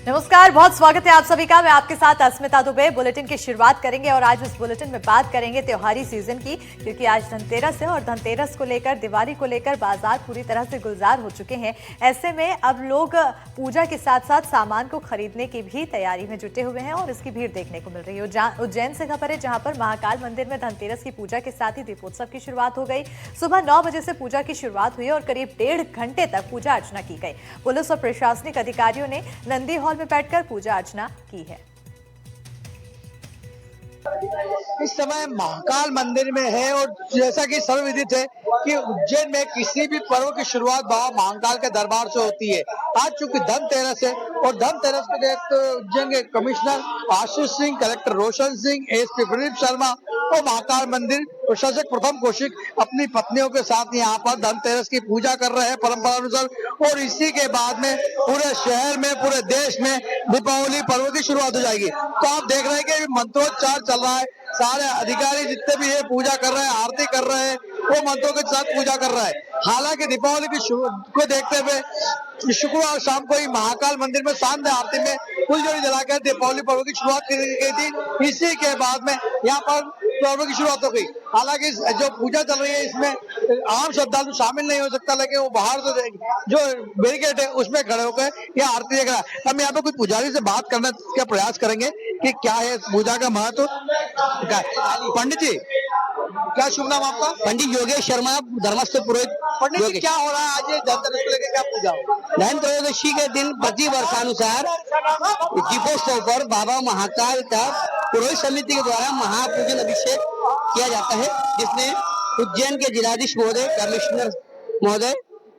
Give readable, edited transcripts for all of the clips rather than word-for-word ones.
नमस्कार, बहुत स्वागत है आप सभी का। मैं आपके साथ अस्मिता दुबे। बुलेटिन की शुरुआत करेंगे और आज इस बुलेटिन में बात करेंगे त्योहारी सीजन की, क्योंकि आज धनतेरस है और धनतेरस को लेकर, दिवाली को लेकर बाजार पूरी तरह से गुलजार हो चुके हैं। ऐसे में अब लोग पूजा के साथ साथ सामान को खरीदने की भी तैयारी में जुटे हुए हैं और इसकी भीड़ देखने को मिल रही है। उज्जैन से खबर है, जहां पर महाकाल मंदिर में धनतेरस की पूजा के साथ ही दीपोत्सव की शुरुआत हो गई। सुबह 9 बजे से पूजा की शुरुआत हुई और करीब 1.5 घंटे तक पूजा अर्चना की गई। पुलिस और प्रशासनिक अधिकारियों ने नंदी हॉल में बैठकर पूजा अर्चना की है। इस समय महाकाल मंदिर में है और जैसा कि सर्वविदित है कि उज्जैन में किसी भी पर्व की शुरुआत बाबा महाकाल के दरबार से होती है। आज चूंकि धनतेरस है और धनतेरस को देखते उज्जैन के commissioner Ashish Singh, collector Roshan Singh, SP Pradeep Sharma और महाकाल मंदिर प्रशासक प्रथम कौशिक अपनी पत्नियों के साथ यहाँ पर धनतेरस की पूजा कर रहे हैं परंपरा अनुसार। और इसी के बाद में पूरे शहर में, पूरे देश में दीपावली पर्व की शुरुआत हो जाएगी। तो आप देख रहे हैं कि मंत्रोच्चार चल रहा है, सारे अधिकारी जितने भी है पूजा कर रहे हैं, आरती कर रहे हैं, वो मंत्रों के साथ पूजा कर रहा है। हालांकि दीपावली को देखते हुए शुक्रवार शाम को ही महाकाल मंदिर में शानदार आरती में फुलझड़ी जलाकर दीपावली पर्व की शुरुआत की गई थी। इसी के बाद में यहाँ पर पर्व की शुरुआत हो गई। हालांकि जो पूजा चल रही है इसमें आम श्रद्धालु शामिल नहीं हो सकता, लेकिन वो बाहर जो बैरिकेड है उसमें खड़े होकर यह आरती देख रहा है। हम यहाँ पे कुछ पुजारी से बात करने का प्रयास करेंगे कि क्या है पूजा का महत्व। पंडित जी, क्या शुभ नाम आपका? पंडित योगेश शर्मा, धर्मस्थ पुरोहित। पंडित जी, क्या हो रहा है आज धनतेरस को लेकर, क्या पूजा? धनत्रयोदशी के दिन प्रति वर्षानुसार दीपोत्सव पर बाबा महाकाल का पुरोहित समिति के द्वारा महापूजन अभिषेक किया जाता है, जिसमें उज्जैन के जिलाधीश महोदय, कमिश्नर महोदय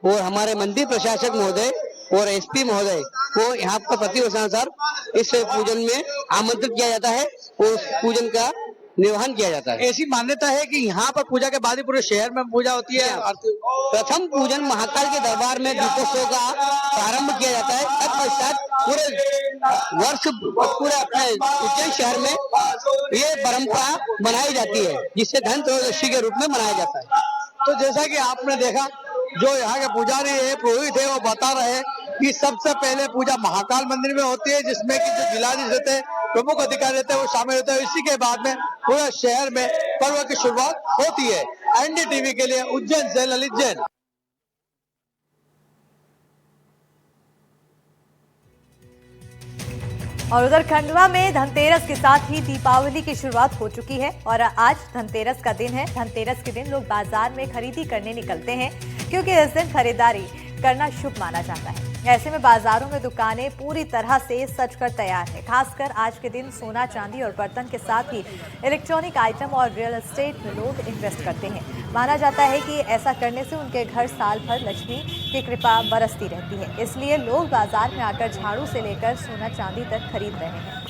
और हमारे मंदिर प्रशासक महोदय और एसपी महोदय को यहाँ पर प्रति वर्षानुसार इस पूजन में आमंत्रित किया जाता है और पूजन का निर्वहन किया जाता है। ऐसी मान्यता है कि यहाँ पर पूजा के बाद ही पूरे शहर में पूजा होती है। प्रथम पूजन महाकाल के दरबार में दीपोत्सव का प्रारंभ किया जाता है। तत्पश्चात पूरे वर्ष पूरे अपने उज्जैन शहर में ये परंपरा मनाई जाती है, जिससे धनत्रयोदशी के रूप में मनाया जाता है। तो जैसा कि आपने देखा, जो यहाँ के पुजारी है, पुरोहित है, वो बता रहे हैं कि सबसे पहले पूजा महाकाल मंदिर में होती है, जिसमें कि जो जिलाधीश रहते हैं, प्रमुख अधिकारी रहते हैं, वो शामिल होते हैं। इसी के बाद में पूरे शहर में पर्व की शुरुआत होती है। एनडीटीवी के लिए उज्जैन से ललित जैन। और उधर खंडवा में धनतेरस के साथ ही दीपावली की शुरुआत हो चुकी है और आज धनतेरस का दिन है। धनतेरस के दिन लोग बाजार में खरीदी करने निकलते हैं, क्योंकि इस दिन खरीदारी करना शुभ माना जाता है। ऐसे में बाजारों में दुकानें पूरी तरह से सजकर तैयार है। खासकर आज के दिन सोना, चांदी और बर्तन के साथ ही इलेक्ट्रॉनिक आइटम और रियल एस्टेट में लोग इन्वेस्ट करते हैं। माना जाता है कि ऐसा करने से उनके घर साल भर लक्ष्मी की कृपा बरसती रहती है। इसलिए लोग बाजार में आकर झाड़ू से लेकर सोना चांदी तक खरीद रहे हैं।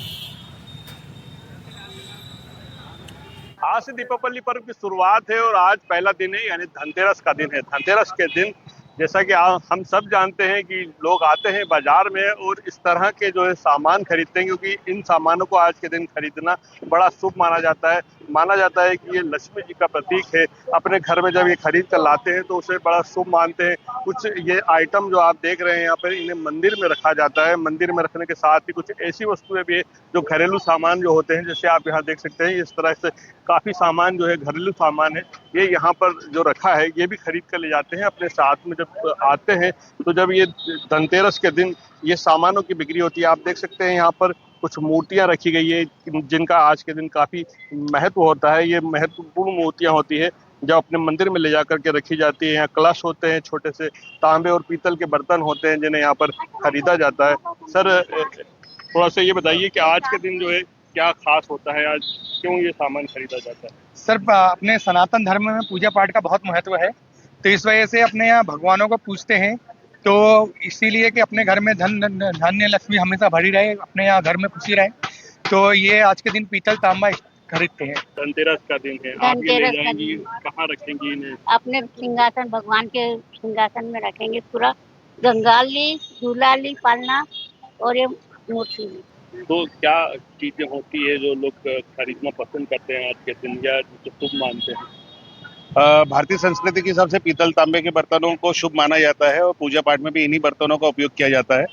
आज से दीपावली पर्व की शुरुआत है और आज पहला दिन है, यानी धनतेरस का दिन है। धनतेरस के दिन जैसा कि हम सब जानते हैं कि लोग आते हैं बाजार में और इस तरह के जो है सामान खरीदते हैं, क्योंकि इन सामानों को आज के दिन खरीदना बड़ा शुभ माना जाता है। माना जाता है कि ये लक्ष्मी जी का प्रतीक है। अपने घर में जब ये खरीद कर लाते हैं तो उसे बड़ा शुभ मानते हैं। कुछ ये आइटम जो आप देख रहे हैं यहाँ पर, इन्हें मंदिर में रखा जाता है। मंदिर में रखने के साथ ही कुछ ऐसी वस्तुएं भी है जो घरेलू सामान जो होते हैं, जैसे आप यहाँ देख सकते हैं। इस तरह से काफी सामान जो है घरेलू सामान है, ये यहाँ पर जो रखा है, ये भी खरीद कर ले जाते हैं अपने साथ में जब आते हैं। तो जब ये धनतेरस के दिन ये सामानों की बिक्री होती है। आप देख सकते हैं यहाँ पर कुछ मूर्तियां रखी गई है, जिनका आज के दिन काफी महत्व होता है। ये महत्वपूर्ण मूर्तियां होती है जो अपने मंदिर में ले जाकर के रखी जाती है। यहाँ कलश होते हैं, छोटे से तांबे और पीतल के बर्तन होते हैं, जिन्हें यहाँ पर खरीदा जाता है। सर, थोड़ा सा ये बताइए कि आज के दिन जो है क्या खास होता है, आज क्यों ये सामान खरीदा जाता है? सर, अपने सनातन धर्म में पूजा पाठ का बहुत महत्व है, तो इस वजह से अपने यहाँ भगवानों को पूजते हैं। तो इसीलिए कि अपने घर में धन्य लक्ष्मी हमेशा भरी रहे, अपने यहाँ घर में खुशी रहे, तो ये आज के दिन पीतल तांबा खरीदते हैं। धनतेरस का दिन है, आप ये ले जाएंगी, कहाँ रखेंगी इन्हें? अपने सिंहासन, भगवान के सिंहासन में रखेंगे। पूरा गंगा ली, झूला ली, पालना और ये मूर्ति ली। तो क्या चीजें होती है जो लोग खरीदना पसंद करते हैं आज के दिन, या जो शुभ मानते हैं? भारतीय संस्कृति के हिसाब से पीतल तांबे के बर्तनों को शुभ माना जाता है और पूजा पाठ में भी इन्हीं बर्तनों का उपयोग किया जाता है।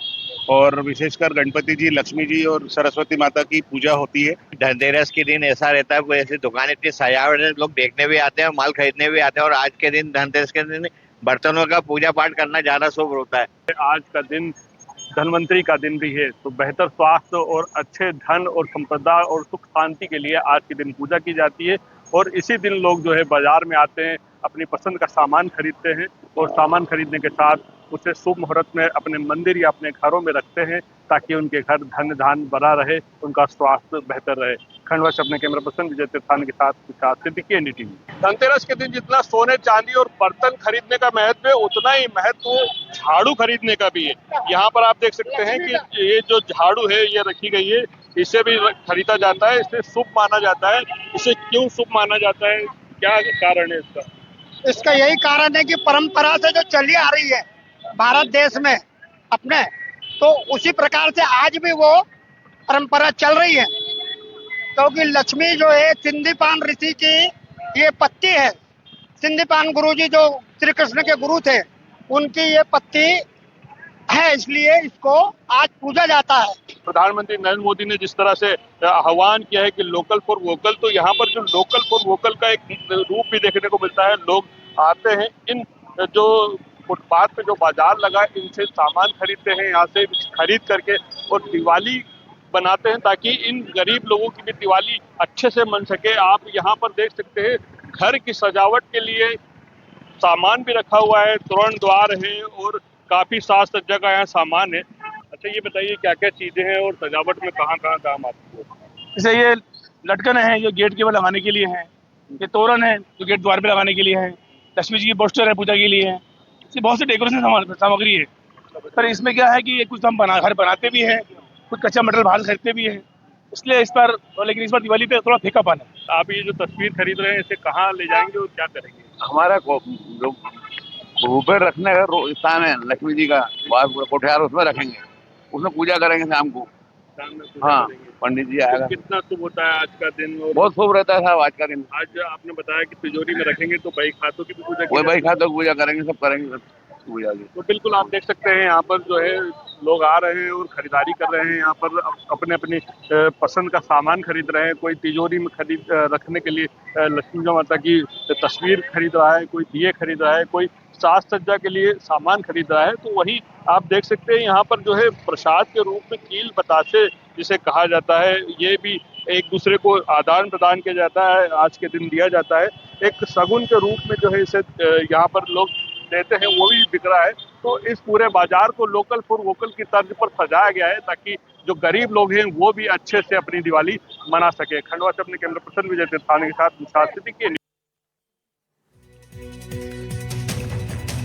और विशेषकर गणपति जी, लक्ष्मी जी और सरस्वती माता की पूजा होती है। धनतेरस के दिन ऐसा रहता है, कोई ऐसी दुकान इतनी सजावट है, लोग देखने भी आते हैं, माल खरीदने भी आते हैं। और आज के दिन, धनतेरस के दिन, बर्तनों का पूजा पाठ करना ज्यादा शुभ होता है। आज का दिन धनवंतरी का दिन भी है, तो बेहतर स्वास्थ्य और अच्छे धन और संपदा और सुख शांति के लिए आज के दिन पूजा की जाती है। और इसी दिन लोग जो है बाजार में आते हैं, अपनी पसंद का सामान खरीदते हैं और सामान खरीदने के साथ उसे शुभ मुहूर्त में अपने मंदिर या अपने घरों में रखते हैं, ताकि उनके घर धन धान बना रहे, उनका स्वास्थ्य बेहतर रहे। खंडवा से अपने कैमरा पर्सन विजय तीर्थान के साथ सिद्दीकी, एनडीटीवी। धनतेरस के दिन जितना सोने चांदी और बर्तन खरीदने का महत्व है, उतना ही महत्व झाड़ू खरीदने का भी है। यहाँ पर आप देख सकते हैं कि ये जो झाड़ू है ये रखी गई है, इसे भी खरीदा जाता है, इसे शुभ माना जाता है। इसे क्यों शुभ माना जाता है, क्या कारण है इसका? इसका यही कारण है कि परंपरा से जो चली आ रही है भारत देश में अपने, तो उसी प्रकार से आज भी वो परंपरा चल रही है। क्योंकि लक्ष्मी जो है सिंदीपान ऋषि की ये पत्ती है। सिंदीपान गुरु जी जो श्री कृष्ण के गुरु थे, उनकी ये पत्ती है, इसलिए इसको आज पूजा जाता है। प्रधानमंत्री नरेंद्र मोदी ने जिस तरह से आह्वान किया है कि लोकल फॉर वोकल, तो यहाँ पर जो लोकल फॉर वोकल का एक रूप भी देखने को मिलता है। लोग आते हैं, इन जो फुटपाथ पे जो बाजार लगा है, इनसे सामान खरीदते हैं, यहाँ से खरीद करके और दिवाली बनाते हैं, ताकि इन गरीब लोगों की भी दिवाली अच्छे से मन सके। आप यहाँ पर देख सकते हैं घर की सजावट के लिए सामान भी रखा हुआ है, तोरण द्वार है और काफी साज सज्जा का यहाँ सामान है। अच्छा, ये बताइए क्या क्या चीजें हैं और सजावट में कहाँ कहाँ काम आती है? जैसे ये लटकन है जो गेट के ऊपर लगाने के लिए है, ये तोरण है जो गेट द्वार पे लगाने के लिए है, लक्ष्मी जी की पोस्टर है पूजा के लिए है, इससे बहुत से डेकोरेशन सामग्री है। पर इसमें क्या है कि ये कुछ हम घर बनाते भी हैं, कुछ कच्चा मटेरियल बाहर खरीदते भी हैं, इसलिए इस पर, लेकिन इस बार दिवाली पे थोड़ा फीकापन है। आप ये जो तस्वीर खरीद रहे हैं, इसे कहाँ ले जाएंगे और क्या करेंगे? हमारा जो ऊपर रखने का स्थान है लक्ष्मी जी का, कोठियार, उसमें रखेंगे, उसमें पूजा करेंगे शाम को। हाँ, पंडित जी आएगा। कितना शुभ होता है आज का दिन? और बहुत शुभ रहता है साहब आज का दिन। आज आपने बताया कि तिजोरी में रखेंगे, तो बही खातों की भी पूजा की कोई बही जाती है? खाता पूजा करेंगे, सब करेंगे पूजा की। तो बिल्कुल आप देख सकते हैं यहाँ पर जो है लोग आ रहे हैं और खरीदारी कर रहे हैं। यहाँ पर अपने अपनी पसंद का सामान खरीद रहे हैं। कोई तिजोरी में खरीद रखने के लिए लक्ष्मी माता की तस्वीर खरीद रहा है, कोई दिए खरीद रहा है, कोई साज सज्जा के लिए सामान खरीद रहा है। तो वही आप देख सकते हैं यहाँ पर जो है प्रसाद के रूप में कील बतासे जिसे कहा जाता है, ये भी एक दूसरे को आदान प्रदान किया जाता है, आज के दिन दिया जाता है। एक शगुन के रूप में जो है इसे यहाँ पर लोग देते हैं, वो भी बिक रहा है। तो इस पूरे बाजार को लोकल फॉर वोकल की तर्ज पर सजाया गया है, ताकि जो गरीब लोग हैं वो भी अच्छे से अपनी दिवाली मना सके। खंडवा से अपने कैमरा पर्सन विजय तीर्थान के साथ सिद्दीकी।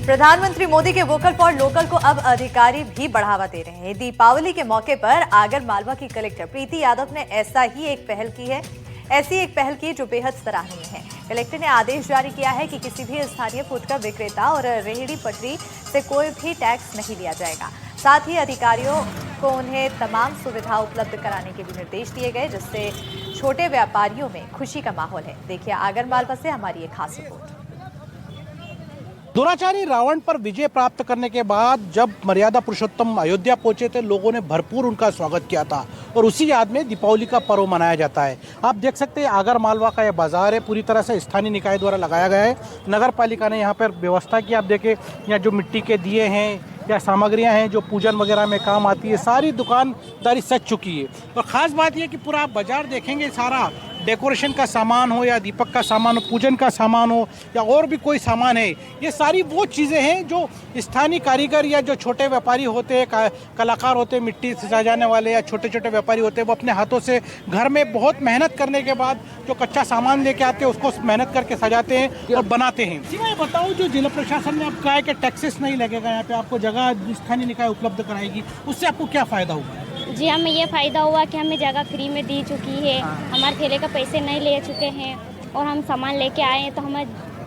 प्रधानमंत्री मोदी के वोकल फॉर लोकल को अब अधिकारी भी बढ़ावा दे रहे हैं। दीपावली के मौके पर आगर मालवा की कलेक्टर प्रीति यादव ने ऐसी एक पहल की जो बेहद सराहनीय है। कलेक्टर ने आदेश जारी किया है कि किसी भी स्थानीय फुटकर विक्रेता और रेहड़ी पटरी से कोई भी टैक्स नहीं लिया जाएगा। साथ ही अधिकारियों को उन्हें तमाम सुविधा उपलब्ध कराने के भी निर्देश दिए गए, जिससे छोटे व्यापारियों में खुशी का माहौल है। देखिए आगर मालवा से हमारी एक खास रिपोर्ट। दुराचारी रावण पर विजय प्राप्त करने के बाद जब मर्यादा पुरुषोत्तम अयोध्या पहुंचे थे, लोगों ने भरपूर उनका स्वागत किया था और उसी याद में दीपावली का पर्व मनाया जाता है। आप देख सकते हैं आगर मालवा का यह बाजार है, पूरी तरह से स्थानीय निकाय द्वारा लगाया गया है। नगर पालिका ने यहाँ पर व्यवस्था की। आप देखें यहाँ जो मिट्टी के दिए हैं या सामग्रियां हैं जो पूजन वगैरह में काम आती है, सारी दुकानदारी सज चुकी है। और ख़ास बात यह कि पूरा आप बाजार देखेंगे, सारा डेकोरेशन का सामान हो या दीपक का सामान हो, पूजन का सामान हो या और भी कोई सामान है, ये सारी वो चीज़ें हैं जो स्थानीय कारीगर या जो छोटे व्यापारी होते हैं, कलाकार होते हैं, मिट्टी से सजाने वाले या छोटे छोटे व्यापारी होते हैं, वो अपने हाथों से घर में बहुत मेहनत करने के बाद जो कच्चा सामान लेके आते हैं उसको मेहनत करके सजाते हैं और बनाते हैं। जी मैं बताऊँ, जो जिला प्रशासन ने अब कहा है कि टैक्सेस नहीं लगेगा, यहाँ पे आपको जगह स्थानीय निकाय उपलब्ध कराएगी, उससे आपको क्या फ़ायदा होगा? जी हमें ये फ़ायदा हुआ कि हमें जगह फ्री में दी चुकी है। हमारे ठेले का पैसे नहीं ले चुके हैं और हम सामान लेके आए हैं, तो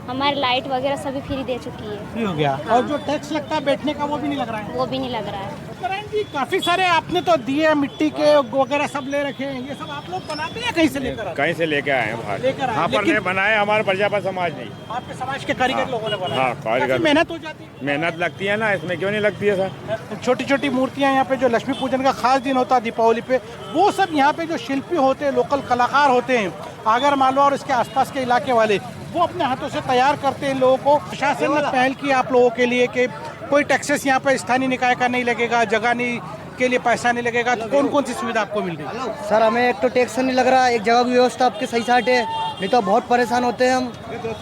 हमारे लाइट वगैरह सभी फ्री दे चुकी है। फ्री हो गया। और जो टैक्स लगता है बैठने का, वो भी नहीं लग रहा है? वो भी नहीं लग रहा है। नारायण जी, काफी सारे आपने तो दिए मिट्टी के वगैरह सब ले रखे हैं, ये सब आप लोग बनाते हैं कहीं से लेकर? कहीं से लेके आए हैं बाहर, लेकर आए, यहाँ पर लेकिन- नहीं बनाए, हमारे प्रजापत समाज नहीं। आपके समाज के कारीगर लोगों ने बनाया? हाँ, कारीगर। काफी मेहनत हो जाती है। मेहनत लगती है ना, इसमें क्यों नहीं लगती है सर। छोटी छोटी मूर्तियां यहाँ पे, जो लक्ष्मी पूजन का खास दिन होता है दीपावली पे, वो सब यहाँ पे जो शिल्पी होते हैं, लोकल कलाकार होते हैं, आगर मालवा और इसके आसपास के इलाके वाले, वो अपने हाथों से तैयार करते हैं लोगों को। प्रशासन ने पहल की आप लोगों के लिए कि कोई टैक्सेस यहाँ पे स्थानीय निकाय का नहीं लगेगा, जगह नहीं के लिए पैसा नहीं लगेगा, तो कौन कौन सी सुविधा आपको मिल रही है? सर हमें एक तो टैक्स नहीं लग रहा, एक जगह की व्यवस्था आपके सही साट है, नहीं तो बहुत परेशान होते हैं हम।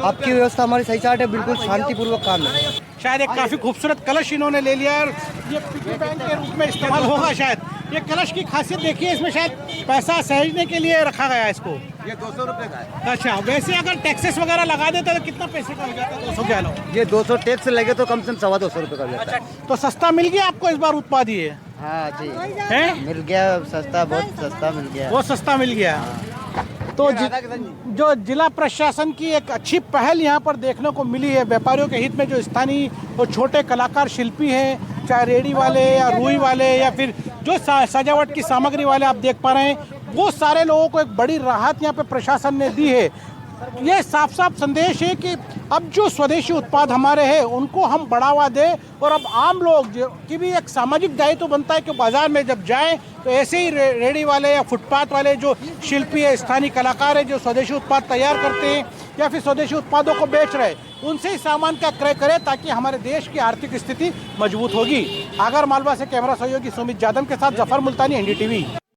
आपकी व्यवस्था हमारी सही साट है, बिल्कुल शांतिपूर्वक काम है। शायद एक काफी खूबसूरत कलश इन्होंने ले लिया और ये पिग्गी बैंक के रूप में इस्तेमाल होगा शायद। ये कलश की खासियत देखिए, इसमें शायद पैसा सहेजने के लिए रखा गया है इसको। ये 200 रुपए का है। अच्छा, वैसे अगर टैक्सेस वगैरह लगा देते तो कितना पैसे का हो जाता? 200 क्या लो? ये 200 टैक्स लगे तो कम से कम 225 रुपए का अच्छा, तो सस्ता मिल गया आपको इस बार उत्पाद ये? हाँ जी, है मिल गया सस्ता, बहुत सस्ता मिल गया। बहुत सस्ता मिल गया। तो जो जिला प्रशासन की एक अच्छी पहल यहाँ पर देखने को मिली है, व्यापारियों के हित में, जो स्थानीय और छोटे कलाकार शिल्पी हैं, चाहे रेडी वाले या रुई वाले या फिर जो सजावट की सामग्री वाले आप देख पा रहे हैं, वो सारे लोगों को एक बड़ी राहत यहाँ पे प्रशासन ने दी है। ये साफ साफ संदेश है कि अब जो स्वदेशी उत्पाद हमारे हैं उनको हम बढ़ावा दें, और अब आम लोग की भी एक सामाजिक दायित्व बनता है कि बाजार में जब जाएं तो ऐसे ही रेडी वाले या फुटपाथ वाले जो शिल्पी है, स्थानीय कलाकार है, जो स्वदेशी उत्पाद तैयार करते हैं या फिर स्वदेशी उत्पादों को बेच रहे हैं, उनसे ही सामान का क्रय करें, ताकि हमारे देश की आर्थिक स्थिति मजबूत होगी। आगर मालवा से कैमरा सहयोगी सुमित जादव के साथ जफर मुल्तानी, NDTV।